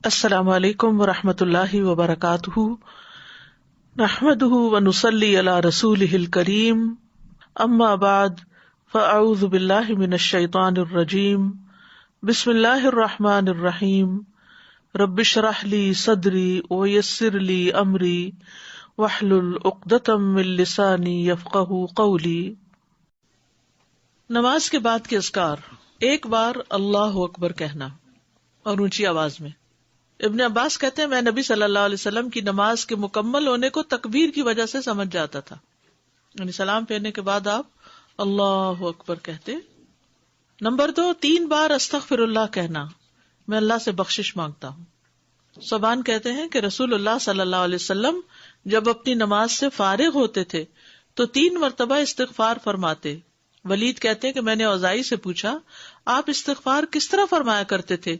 السلام علیکم ورحمۃ اللہ وبرکاتہ، نحمده ونصلی علی رسولہ الکریم، اما بعد فاعوذ باللہ من الشیطان الرجیم، بسم اللہ الرحمن الرحیم، رب اشرح لی صدری ویسر لی امری واحلل عقدۃ من لسانی یفقہوا قولی۔ نماز کے بعد کے اذکار، ایک بار اللہ اکبر کہنا اور اونچی آواز میں۔ ابن عباس کہتے ہیں میں نبی صلی اللہ علیہ وسلم کی نماز کے مکمل ہونے کو تکبیر کی وجہ سے سمجھ جاتا تھا، یعنی سلام پھیرنے کے بعد آپ اللہ اکبر کہتے۔ نمبر 2، 3 بار استغفر اللہ کہنا، میں اللہ سے بخشش مانگتا ہوں۔ صبان کہتے ہیں کہ رسول اللہ صلی اللہ علیہ وسلم جب اپنی نماز سے فارغ ہوتے تھے تو 3 مرتبہ استغفار فرماتے۔ ولید کہتے ہیں کہ میں نے اوزائی سے پوچھا آپ استغفار کس طرح فرمایا کرتے تھے،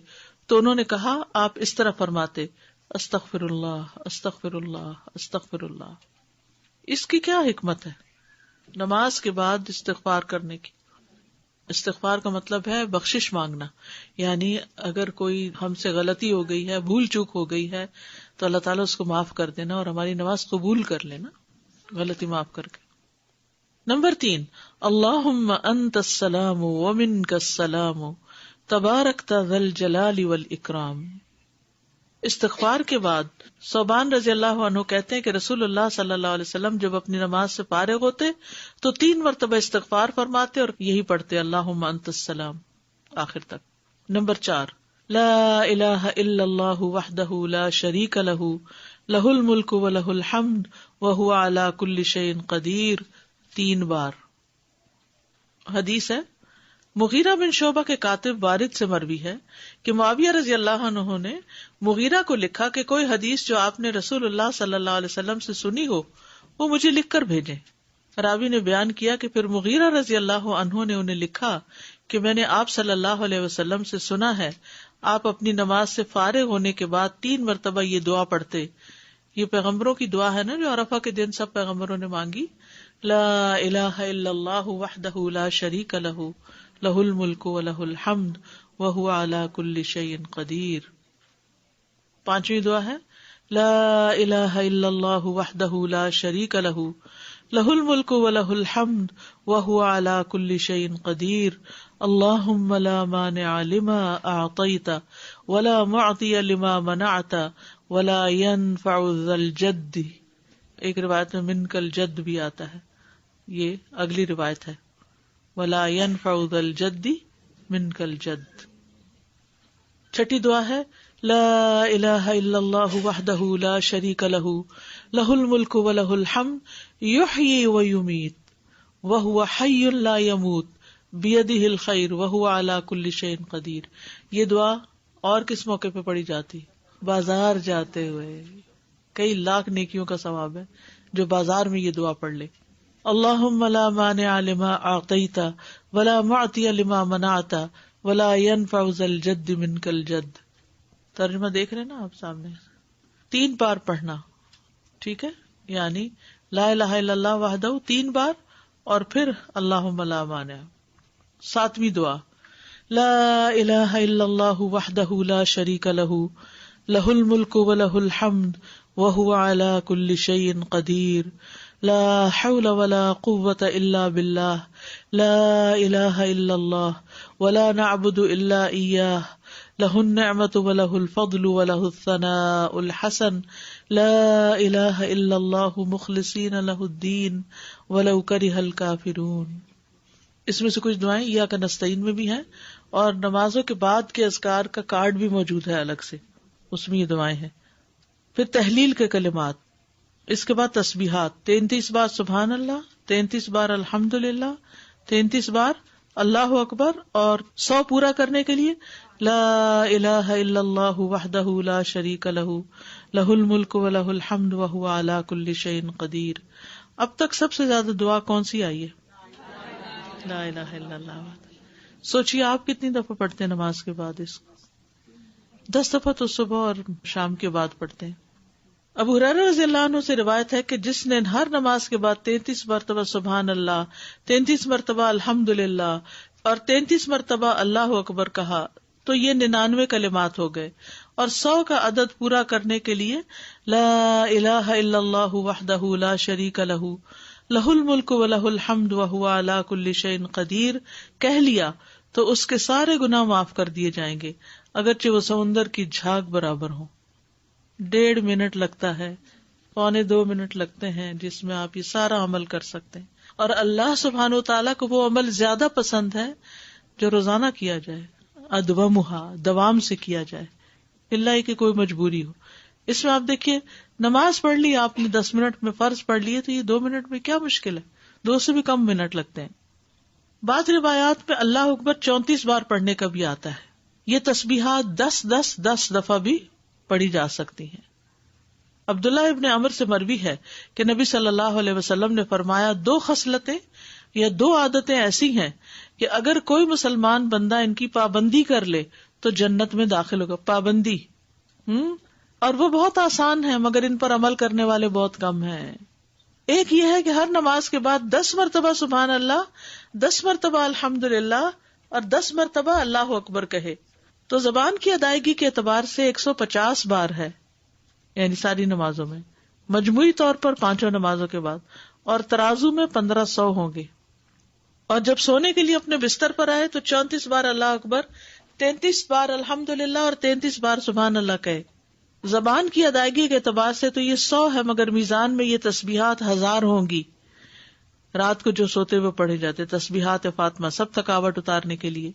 تو انہوں نے کہا آپ اس طرح فرماتے استغفر اللہ استغفر اللہ استغفر اللہ۔ اس کی کیا حکمت ہے؟ نماز کے بعد استغفار کرنے کی۔ استغفار کا مطلب ہے بخشش مانگنا، یعنی اگر کوئی ہم سے غلطی ہو گئی ہے، بھول چوک ہو گئی ہے تو اللہ تعالیٰ اس کو معاف کر دینا اور ہماری نماز قبول کر لینا، غلطی معاف کر کے۔ نمبر 3، اللہم انت السلام ومنک السلام تبارکت ذی الجلال والاکرام۔ استغفار کے بعد صوبان رضی اللہ عنہ کہتے ہیں کہ رسول اللہ صلی اللہ علیہ وسلم جب اپنی نماز سے فارغ ہوتے تو 3 مرتبہ استغفار فرماتے اور یہی پڑھتے اللہم انت السلام آخر تک۔ نمبر 4، لا الہ الا اللہ وحدہ لا شریک لہ لہ الملک ولہ الحمد وہو علی کل شیء قدیر، 3 بار۔ حدیث ہے، مغیرہ بن شعبہ کے کاتب وارد سے مروی ہے کہ معاویہ رضی اللہ عنہ نے مغیرہ کو لکھا کہ کوئی حدیث جو آپ نے رسول اللہ صلی اللہ علیہ وسلم سے سنی ہو وہ مجھے لکھ کر بھیجیں۔ راوی نے بیان کیا کہ پھر مغیرہ رضی اللہ عنہ نے انہیں لکھا کہ میں نے آپ صلی اللہ علیہ وسلم سے سنا ہے آپ اپنی نماز سے فارغ ہونے کے بعد 3 مرتبہ یہ دعا پڑھتے۔ یہ پیغمبروں کی دعا ہے نا جو عرفہ کے دن سب پیغمبروں نے مانگی، لا الہ الا اللہ وحدہ لا شریک لہ لہ الملک ولہ الحمد وہو علی کل شیء قدیر۔ 5ویں دعا ہے، لا الہ الا اللہ وحدہ لا شریک لہ لہ الملک ولہ الحمد وہو علی کل شیء قدیر، اللہم لا مانع لما اعطیت ولا معطی لما منعت ولا ينفع ذا الجد۔ ایک روایت میں منک الجد بھی آتا ہے، یہ اگلی روایت ہے، ولا ينفع ذا الجد منک الجد۔ 6ٹھی دعا ہے، لا الہ الا اللہ وحدہ لا شریک لہ لہ الملک ولہ الحمد یحیی ویمیت وہو حی لا یموت بیدہ الخیر وہو علی کل شیء قدیر۔ یہ دعا اور کس موقع پہ پڑھی جاتی؟ بازار جاتے ہوئے، کئی لاکھ نیکیوں کا ثواب ہے جو بازار میں یہ دعا پڑھ لے۔ اللہم لا مانع لما اعطیت ولا معطی لما منعت ولا ينفع ذا الجد منک الجد۔ ترجمہ دیکھ رہے نا آپ سامنے، 3 بار پڑھنا، ٹھیک ہے، یعنی لا الہ الا اللہ وحدہ 3 بار اور پھر اللہم لا مانع۔ 7ویں دعا، لا الہ الا اللہ وحدہ لا شریک لہ لہ الملک ولہ الحمد وہو علی کل شیء قدیر، لا حول ولا قوة الا باللہ، لا الہ الا اللہ ولا نعبد الا ایاہ، لہ النعمۃ ولہ الفضل ولہ الثناء الحسن، لا الہ الا اللہ مخلصین لہ الدین ولو کرہ الکافرون۔ اس میں سے کچھ دعائیں ایاک نستعین میں بھی ہیں اور نمازوں کے بعد کے اذکار کا کارڈ بھی موجود ہے الگ سے، اس میں یہ دعائیں ہیں۔ پھر تحلیل کے کلمات، اس کے بعد تسبیحات، 33 بار سبحان اللہ، 33 بار الحمدللہ، 33 بار اللہ اکبر، اور 100 پورا کرنے کے لیے لا الہ الا اللہ وحدہ لا شریک لہ لہ الملک ولہ الحمد وہو علی کل شیء قدیر۔ اب تک سب سے زیادہ دعا کون سی آئی ہے؟ لا الہ الا اللہ وحدہ۔ سوچیے آپ کتنی دفعہ پڑھتے ہیں نماز کے بعد اس کو؟ 10 دفعہ تو صبح اور شام کے بعد پڑھتے ہیں۔ ابو ہریرہ رضی اللہ عنہ سے روایت ہے کہ جس نے ہر نماز کے بعد 33 مرتبہ سبحان اللہ، 33 مرتبہ الحمدللہ اور 33 مرتبہ اللہ اکبر کہا تو یہ 99 کلمات ہو گئے، اور 100 کا عدد پورا کرنے کے لیے لا الہ الا اللہ وحدہ لا شریک لہ لہ الملک ولہ الحمد وہو علی کل شیء قدیر کہہ لیا تو اس کے سارے گناہ معاف کر دیے جائیں گے، اگرچہ وہ سمندر کی جھاگ برابر ہوں۔ 1.5 منٹ لگتا ہے، 1.25 منٹ لگتے ہیں جس میں آپ یہ سارا عمل کر سکتے ہیں۔ اور اللہ سبحانہ وتعالیٰ کو وہ عمل زیادہ پسند ہے جو روزانہ کیا جائے، ادومھا، دوام سے کیا جائے، اللہ کہ کوئی مجبوری ہو۔ اس میں آپ دیکھیے نماز پڑھ لی آپ نے 10 منٹ میں، فرض پڑھ لیے، تو یہ 2 منٹ میں کیا مشکل ہے، 2 سے بھی کم منٹ لگتے ہیں۔ بعض روایات میں اللہ اکبر 34 بار پڑھنے کا بھی آتا ہے۔ یہ تسبیحات 10 دفعہ بھی پڑھی جا سکتی ہیں۔ عبداللہ ابن عمر سے مروی ہے کہ نبی صلی اللہ علیہ وسلم نے فرمایا 2 خصلتیں یا 2 عادتیں ایسی ہیں کہ اگر کوئی مسلمان بندہ ان کی پابندی کر لے تو جنت میں داخل ہوگا۔ پابندی اور وہ بہت آسان ہے، مگر ان پر عمل کرنے والے بہت کم ہیں۔ ایک یہ ہے کہ ہر نماز کے بعد 10 مرتبہ سبحان اللہ، 10 مرتبہ الحمدللہ اور 10 مرتبہ اللہ اکبر کہے تو زبان کی ادائیگی کے اعتبار سے 150 بار ہے، یعنی ساری نمازوں میں، مجموعی طور پر 5 نمازوں کے بعد، اور ترازو میں 1500 ہوں گے۔ اور جب سونے کے لیے اپنے بستر پر آئے تو 34 بار اللہ اکبر، 33 بار الحمدللہ اور 33 بار سبحان اللہ کہے۔ زبان کی ادائیگی کے اعتبار سے تو یہ 100 ہے، مگر میزان میں یہ تسبیحات 1000 ہوں گی۔ رات کو جو سوتے ہوئے پڑھے جاتے تسبیحات فاطمہ، سب تھکاوٹ اتارنے کے لیے۔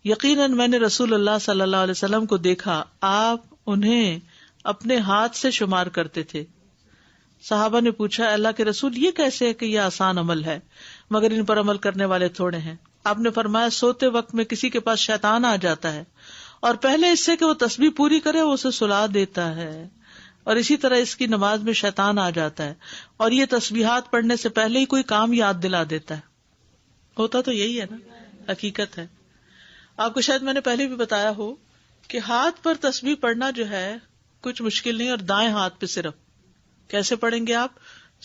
یقیناً میں نے رسول اللہ صلی اللہ علیہ وسلم کو دیکھا، آپ انہیں اپنے ہاتھ سے شمار کرتے تھے۔ صحابہ نے پوچھا، اللہ کے رسول یہ کیسے ہے کہ یہ آسان عمل ہے مگر ان پر عمل کرنے والے تھوڑے ہیں؟ آپ نے فرمایا، سوتے وقت میں کسی کے پاس شیطان آ جاتا ہے اور پہلے اس سے کہ وہ تسبیح پوری کرے وہ اسے سلا دیتا ہے، اور اسی طرح اس کی نماز میں شیطان آ جاتا ہے اور یہ تسبیحات پڑھنے سے پہلے ہی کوئی کام یاد دلا دیتا ہے۔ ہوتا تو یہی ہے نا، حقیقت ہے۔ آپ کو شاید میں نے پہلے بھی بتایا ہو کہ ہاتھ پر تسبیح پڑھنا جو ہے کچھ مشکل نہیں، اور دائیں ہاتھ پہ صرف کیسے پڑھیں گے آپ؟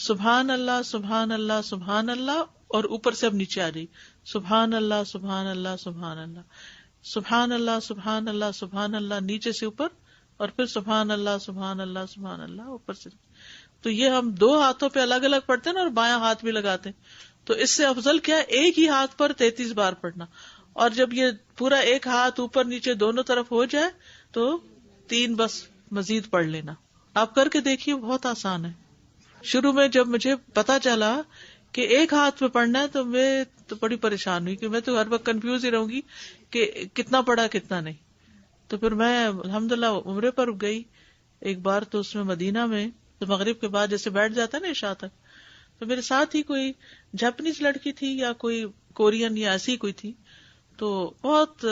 سبحان اللہ سبحان اللہ سبحان اللہ، اور اوپر سے اب نیچے آ جائیے، سبحان اللہ سبحان اللہ سبحان اللہ سبحان اللہ سبحان اللہ سبحان اللہ، نیچے سے اوپر، اور پھر سبحان اللہ سبحان اللہ سبحان اللہ اوپر سے۔ تو یہ ہم 2 ہاتھوں پہ الگ الگ پڑھتے ہیں نا، اور بایاں ہاتھ بھی لگاتے ہیں، تو اس سے افضل کیا ہے ایک ہی ہاتھ پر 33 بار پڑھنا، اور جب یہ پورا ایک ہاتھ اوپر نیچے دونوں طرف ہو جائے تو 3 بس مزید پڑھ لینا۔ آپ کر کے دیکھیے، بہت آسان ہے۔ شروع میں جب مجھے پتا چلا کہ ایک ہاتھ پہ پڑھنا ہے تو میں تو بڑی پریشان ہوئی کہ میں تو ہر وقت کنفیوز ہی رہوں گی کہ کتنا پڑھا کتنا نہیں۔ تو پھر میں الحمدللہ عمرے پر گئی ایک بار، تو اس میں مدینہ میں تو مغرب کے بعد جیسے بیٹھ جاتا ہے نا عشاء تک، تو میرے ساتھ ہی کوئی جاپنیز لڑکی تھی یا کوئی کورین یا ایسی کوئی تھی، تو بہت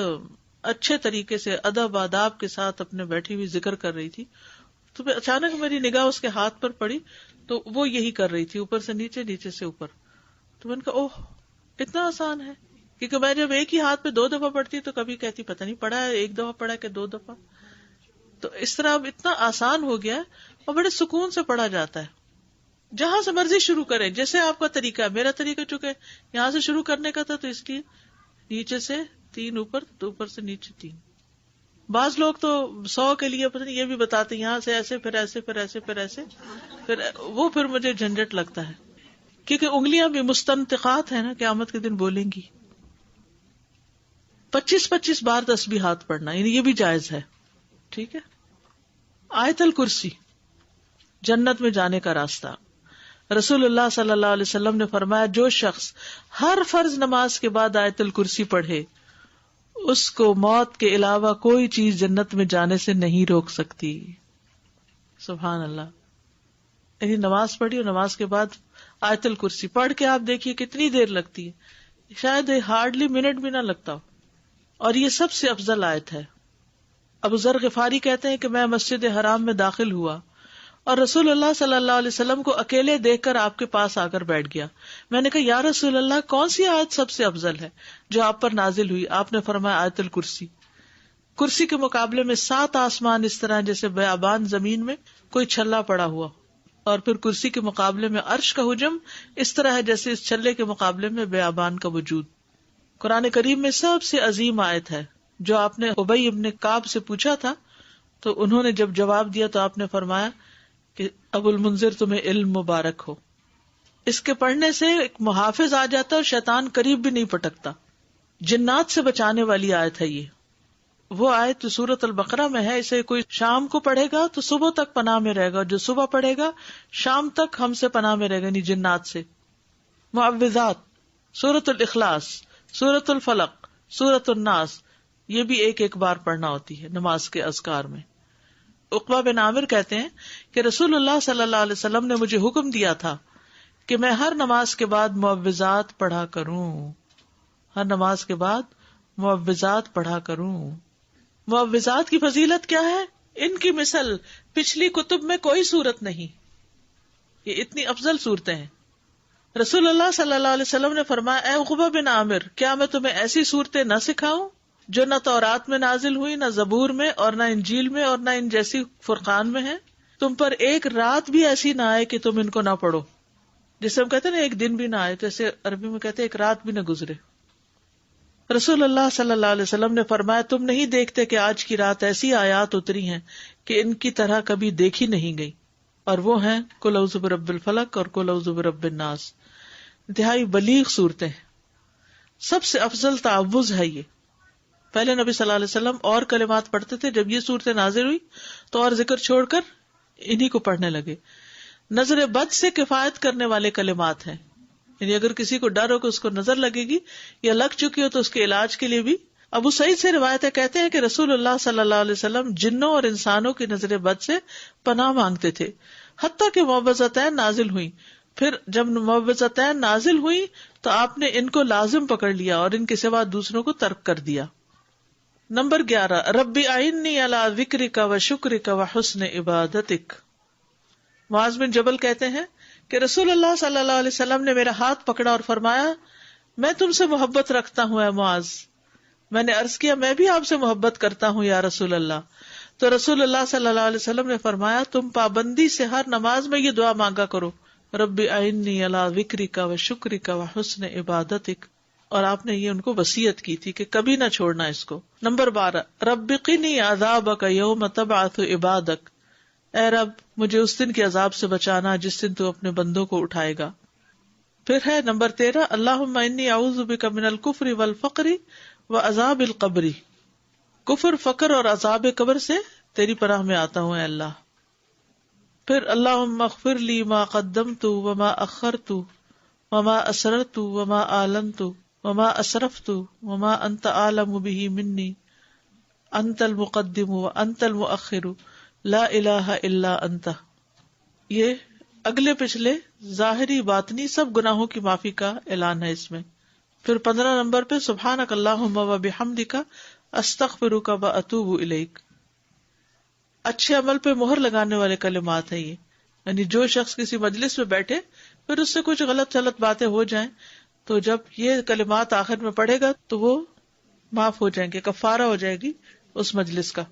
اچھے طریقے سے ادب آداب کے ساتھ اپنے بیٹھی ہوئی ذکر کر رہی تھی۔ تو پھر اچانک میری نگاہ اس کے ہاتھ پر پڑی تو وہ یہی کر رہی تھی، اوپر سے نیچے نیچے سے اوپر۔ تو میں نے کہا اوہ اتنا آسان ہے، کیونکہ میں جب ایک ہی ہاتھ پہ 2 دفعہ پڑھتی تو کبھی کہتی پتہ نہیں پڑھا ہے 1 دفعہ پڑھا کہ 2 دفعہ۔ تو اس طرح اب اتنا آسان ہو گیا اور بڑے سکون سے پڑھا جاتا ہے۔ جہاں سے مرضی شروع کریں، جیسے آپ کا طریقہ ہے، میرا طریقہ چونکہ یہاں سے شروع کرنے کا تھا تو اس لیے نیچے سے 3 اوپر، تو اوپر سے نیچے 3۔ بعض لوگ تو 100 کے لیے پتہ نہیں یہ بھی بتاتے یہاں سے ایسے پھر ایسے پھر ایسے پھر ایسے، پھر مجھے جھنجٹ لگتا ہے، کیونکہ انگلیاں بھی مستنطقات ہیں نا، قیامت کے دن بولیں گی۔ 25 بار تسبیحات پڑھنا، یعنی یہ بھی جائز ہے، ٹھیک ہے۔ آیت الکرسی، جنت میں جانے کا راستہ۔ رسول اللہ صلی اللہ علیہ وسلم نے فرمایا، جو شخص ہر فرض نماز کے بعد آیت الکرسی پڑھے اس کو موت کے علاوہ کوئی چیز جنت میں جانے سے نہیں روک سکتی۔ سبحان اللہ۔ یعنی نماز پڑھی اور نماز کے بعد آیت الکرسی پڑھ کے آپ دیکھیے کتنی دیر لگتی ہے، شاید ہارڈلی منٹ بھی نہ لگتا ہو، اور یہ سب سے افضل آیت ہے۔ ابو ذر غفاری کہتے ہیں کہ میں مسجد حرام میں داخل ہوا اور رسول اللہ صلی اللہ علیہ وسلم کو اکیلے دیکھ کر آپ کے پاس آ کر بیٹھ گیا۔ میں نے کہا، یا رسول اللہ، کون سی آیت سب سے افضل ہے جو آپ پر نازل ہوئی؟ آپ نے فرمایا، آیت الکرسی۔ کرسی کے مقابلے میں 7 آسمان اس طرح جیسے بیابان زمین میں کوئی چھلا پڑا ہوا، اور پھر کرسی کے مقابلے میں عرش کا حجم اس طرح ہے جیسے اس چھلے کے مقابلے میں بیابان کا وجود۔ قرآن کریم میں سب سے عظیم آیت ہے۔ جو آپ نے ابی ابن کعب سے پوچھا تھا تو انہوں نے جب جواب دیا تو آپ نے فرمایا کہ ابو المنذر تمہیں علم مبارک ہو. اس کے پڑھنے سے ایک محافظ آ جاتا ہے اور شیطان قریب بھی نہیں پٹکتا. جنات سے بچانے والی آیت ہے یہ. وہ آیت سورۃ البقرہ میں ہے. اسے کوئی شام کو پڑھے گا تو صبح تک پناہ میں رہے گا, جو صبح پڑھے گا شام تک ہم سے پناہ میں رہے گا, یعنی جنات سے. معوذات, سورۃ الاخلاص, سورۃ الفلق, سورۃ الناس, یہ بھی ایک ایک بار پڑھنا ہوتی ہے نماز کے اذکار میں. عقبہ بن عامر کہتے ہیں کہ رسول اللہ صلی اللہ علیہ وسلم نے مجھے حکم دیا تھا کہ میں ہر نماز کے بعد معوذات پڑھا کروں. ہر نماز کے بعد معوذات پڑھا کروں. معوذات کی فضیلت کیا ہے؟ ان کی مثل پچھلی کتب میں کوئی صورت نہیں. یہ اتنی افضل صورتیں ہیں. رسول اللہ صلی اللہ علیہ وسلم نے فرمایا, اے عقبہ بن عامر, کیا میں تمہیں ایسی صورتیں نہ سکھاؤں جو نہ تورات میں نازل ہوئی, نہ زبور میں, اور نہ انجیل میں, اور نہ ان جیسی فرقان میں ہیں. تم پر ایک رات بھی ایسی نہ آئے کہ تم ان کو نہ پڑھو. جسے ہم کہتے ہیں نا ایک دن بھی نہ آئے, تو ایسے عربی میں کہتے ہیں ایک رات بھی نہ گزرے. رسول اللہ صلی اللہ علیہ وسلم نے فرمایا, تم نہیں دیکھتے کہ آج کی رات ایسی آیات اتری ہیں کہ ان کی طرح کبھی دیکھی نہیں گئی, اور وہ ہیں قل اعوذ برب الفلق اور قل اعوذ برب الناس. انتہائی بلیغ صورتیں ہیں. سب سے افضل تعوذ ہے یہ. پہلے نبی صلی اللہ علیہ وسلم اور کلمات پڑھتے تھے, جب یہ صورتیں نازل ہوئی تو اور ذکر چھوڑ کر انہی کو پڑھنے لگے. نظر بد سے کفایت کرنے والے کلمات ہیں, یعنی اگر کسی کو ڈر ہو کہ اس کو نظر لگے گی یا لگ چکی ہو تو اس کے علاج کے لیے بھی. ابو سعید سے روایت ہے, کہتے ہیں کہ رسول اللہ صلی اللہ علیہ وسلم جنوں اور انسانوں کی نظر بد سے پناہ مانگتے تھے, حتیٰ کہ معوذتین نازل ہوئی. پھر جب معوذتین نازل ہوئی تو آپ نے ان کو لازم پکڑ لیا اور ان کے سوا دوسروں کو ترک کر دیا. نمبر 11, ربی اعنی علی ذکرک و شکرک و حسن عبادتک. معاذ بن جبل کہتے ہیں کہ رسول اللہ صلی اللہ علیہ وسلم نے میرا ہاتھ پکڑا اور فرمایا, میں تم سے محبت رکھتا ہوں اے معاذ. میں نے عرض کیا, میں بھی آپ سے محبت کرتا ہوں یا رسول اللہ. تو رسول اللہ صلی اللہ علیہ وسلم نے فرمایا, تم پابندی سے ہر نماز میں یہ دعا مانگا کرو, ربی اعنی علی ذکرک و شکرک و حسن عبادتک. اور آپ نے یہ ان کو وصیت کی تھی کہ کبھی نہ چھوڑنا اس کو. نمبر 12, رب قنی عذابک یوم تبعث عبادک. اے رب, مجھے اس دن کے عذاب سے بچانا جس دن تو اپنے بندوں کو اٹھائے گا. پھر ہے نمبر 13, اللہم انی اعوذ بک من الکفر والفقر وعذاب القبر. کفر, فقر اور عذاب قبر سے تیری پناہ میں آتا ہوں اے اللہ. پھر اللہم اغفر لی ما قدمت وما اخرت وما اسررت وما اعلنت وما اسرفت وما انت اعلم به منی انت المقدم وانت المؤخر لا الہ الا انت. یہ اگلے پچھلے ظاہری باطنی سب گناہوں کی معافی کا اعلان ہے اس میں. پھر 15 نمبر پہ سبحانک اللہم و بحمدک استغفرک و اتوب الیک. اچھے عمل پہ مہر لگانے والے کلمات ہیں یہ, یعنی جو شخص کسی مجلس میں بیٹھے پھر اس سے کچھ غلط غلط باتیں ہو جائیں تو جب یہ کلمات آخر میں پڑھے گا تو وہ معاف ہو جائیں گے, کفارہ ہو جائے گی اس مجلس کا.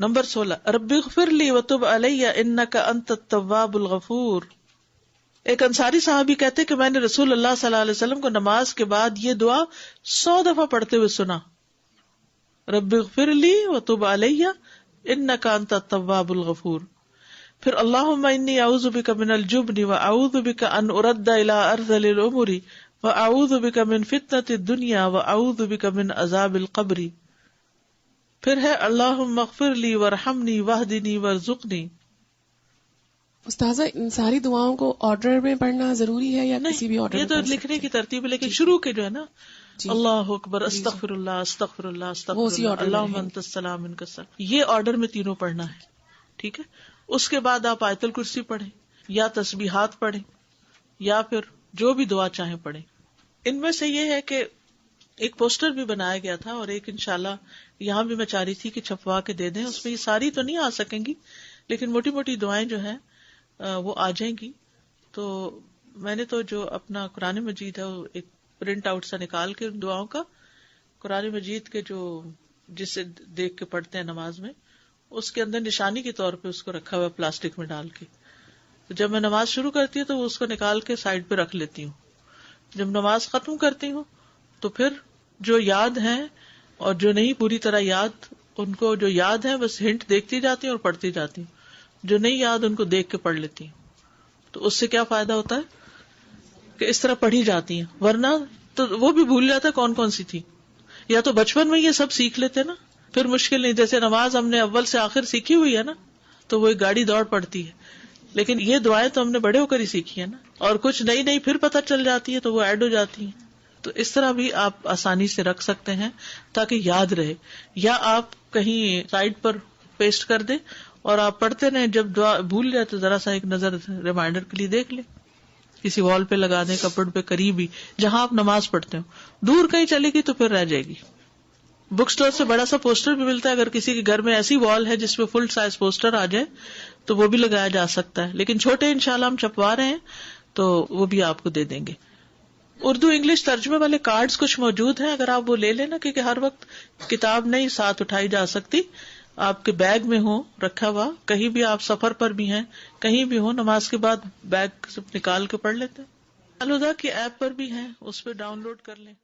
نمبر 16, رب اغفر لی وتب علی انک انت التواب الغفور. ایک انصاری صحابی کہتے کہ میں نے رسول اللہ صلی اللہ علیہ وسلم کو نماز کے بعد یہ دعا 100 دفعہ پڑھتے ہوئے سنا, رب اغفر لی وتب علی انک انت التواب الغفور. پھر اللہم انی اعوذ بک من الجبن واعوذ بک ان ارد الی ارذل الامور واعوذ بک من فتنۃ الدنیا واعوذ بک من عذاب القبر. پھر ہے اللہم اغفر لی وارحمنی واہدنی وارزقنی. استاذہ, ان ساری دعاؤں کو آرڈر میں پڑھنا ضروری ہے یا کسی بھی آرڈر یہ میں تو پڑھ لکھنے کی سکتے ترتیب ہے, لیکن شروع کے جو ہے نا جی. اللہ اکبر استغفر اللہ استغفر اللہ وہ استغفر اسی اللہ آرڈر میں اللہم رہیں. انت السلام منک السلام, یہ آرڈر میں تینوں پڑھنا ہے. ٹھیک ہے, اس کے بعد آپ آیت الکرسی پڑھیں یا تسبیحات پڑھیں یا پھر جو بھی دعا چاہیں پڑھیں. ان میں سے یہ ہے کہ ایک پوسٹر بھی بنایا گیا تھا اور ایک انشاءاللہ یہاں بھی میں چاہ رہی تھی کہ چھپوا کے دے دیں. اس میں یہ ساری تو نہیں آ سکیں گی لیکن موٹی موٹی دعائیں جو ہیں وہ آ جائیں گی. تو میں نے تو جو اپنا قرآن مجید ہے وہ ایک پرنٹ آؤٹ سا نکال کے ان دعاؤں کا, قرآن مجید کے جو جسے دیکھ کے پڑھتے ہیں نماز میں, اس کے اندر نشانی کے طور پہ اس کو رکھا ہوا پلاسٹک میں ڈال کے. تو جب میں نماز شروع کرتی ہوں تو اس کو نکال کے سائڈ پہ رکھ لیتی ہوں. جب نماز ختم کرتی ہوں تو پھر جو یاد ہیں اور جو نہیں پوری طرح یاد ان کو جو یاد ہے بس ہنٹ دیکھتی جاتی ہیں اور پڑھتی جاتی ہیں، جو نہیں یاد ان کو دیکھ کے پڑھ لیتی ہیں. تو اس سے کیا فائدہ ہوتا ہے کہ اس طرح پڑھی جاتی ہیں، ورنہ تو وہ بھی بھول جاتا کون کون سی تھی. یا تو بچپن میں یہ سب سیکھ لیتے نا، پھر مشکل نہیں. جیسے نماز ہم نے اول سے آخر سیکھی ہوئی ہے نا، تو وہ ایک گاڑی دوڑ پڑتی ہے. لیکن یہ دعائیں تو ہم نے بڑے ہو کر ہی سیکھی ہے نا، اور کچھ نئی نئی پھر پتہ چل جاتی ہے تو وہ ایڈ ہو جاتی ہیں. تو اس طرح بھی آپ آسانی سے رکھ سکتے ہیں تاکہ یاد رہے. یا آپ کہیں سائڈ پر پیسٹ کر دیں اور آپ پڑھتے رہیں، جب دعا بھول جائے تو ذرا سا ایک نظر ریمائنڈر کے لیے دیکھ لیں، کسی وال پہ لگا دیں، کپبورڈ پہ قریب ہی جہاں آپ نماز پڑھتے ہو. دور کہیں چلے گی تو پھر رہ جائے گی. بک سٹور سے بڑا سا پوسٹر بھی ملتا ہے، اگر کسی کے گھر میں ایسی وال ہے جس پہ فل سائز پوسٹر آ جائے تو وہ بھی لگایا جا سکتا ہے. لیکن چھوٹے انشاءاللہ ہم چھپوا رہے ہیں تو وہ بھی آپ کو دے دیں گے. اردو انگلش ترجمے والے کارڈز کچھ موجود ہیں، اگر آپ وہ لے لینا، کیونکہ ہر وقت کتاب نہیں ساتھ اٹھائی جا سکتی. آپ کے بیگ میں ہو رکھا ہوا، کہیں بھی آپ سفر پر بھی ہیں، کہیں بھی ہو، نماز کے بعد بیگ سے نکال کے پڑھ لیتے ہیں. الہدا کی ایپ پر بھی ہیں، اس پہ ڈاؤن لوڈ کر لیں.